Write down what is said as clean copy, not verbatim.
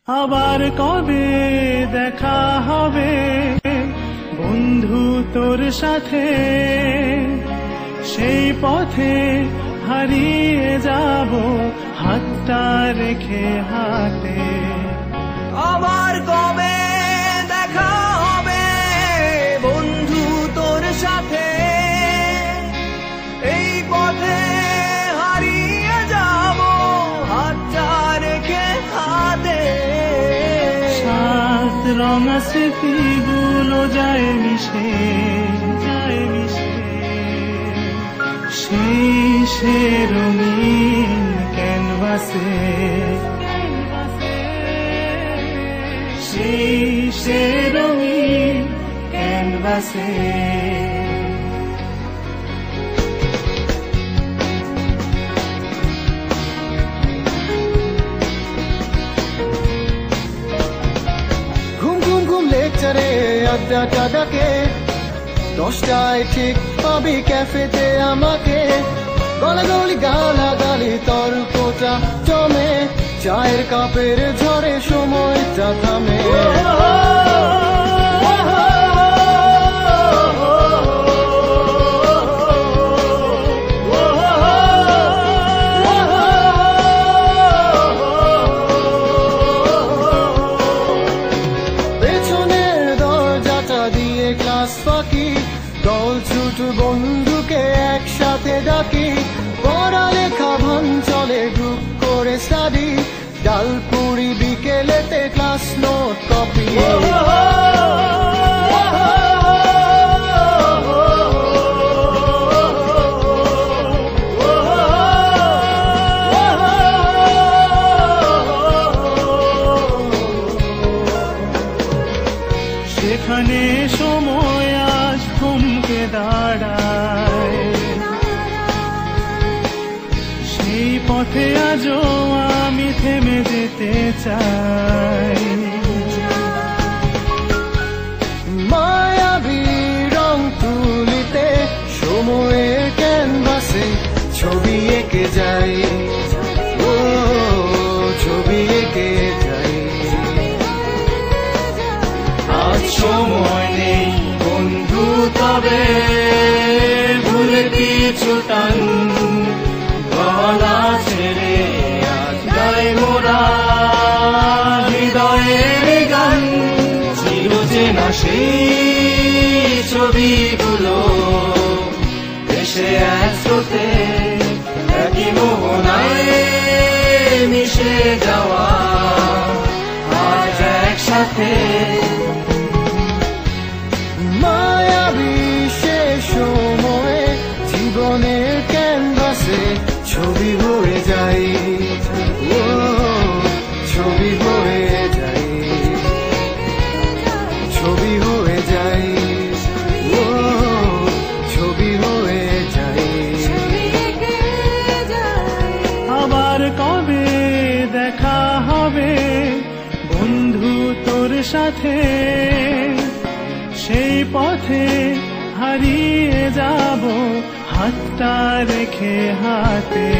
আবার কবে দেখা হবে বন্ধু তোর সাথে, সেই পথে হারিয়ে যাব হাতটা রেখে হাতে। আবার কবে দেখা হবে বন্ধু তোর সাথে, এই পথে হারিয়ে যাব হাতটা রেখে হাতে। সাত রঙা স্মৃতিগুলো যায় মিশে, যায় মিশে সেই সে রঙিন ক্যানভাসে, সেই সে রঙিন ক্যানভাসে। ঘুম ঘুম ঘুম লেকচারে আড্ডাটা ডাকে, 10টায় ঠিক পাবি ক্যাফেতে আমাকে। গলাগলি গালাগালি তর্কটা জমে, চায়ের কাপের ঝড়ে সময়টা থামে। পেছনের দরজাটা দিয়ে ক্লাস ফাঁকি, দল ছুট বন্ধুকে একসাথে ডাকি। পড়ালেখা ভান চলে গ্রুপ করে স্টাডি, ডালপুরি বিকেলেতে ক্লাস নোট কপি। সেখানে সময় আজ থমকে দাঁড়ায়, সেই পথে আজও আমি থেমে যেতে চাই। মায়াবী রং তুলিতে সময়ের ক্যানভাসে ছবি এঁকে যাই, ও ছবি এঁকে যাই। আজ সময় নেই বন্ধু তবে ভুলে কিছু টান, গলা ছেড়ে আজ গাই মোরা হৃদয়ের গান। চিরচেনা সেই ছবিগুলো এসে এক স্রোতে একই মোহনায় মিশে যাওয়া আজ একসাথে। মায়াবী সে সময়ে জীবনের ক্যানভাসে ছবি হয়ে যাই, ও ছবি হয়ে যাই, ছবি হয়ে যাই, ও ছবি হয়ে যাই। আবার কবে দেখা হবে বন্ধু তোর সাথে, সেই পথে হারিয়ে যাব হাতটা রেখে হাতে।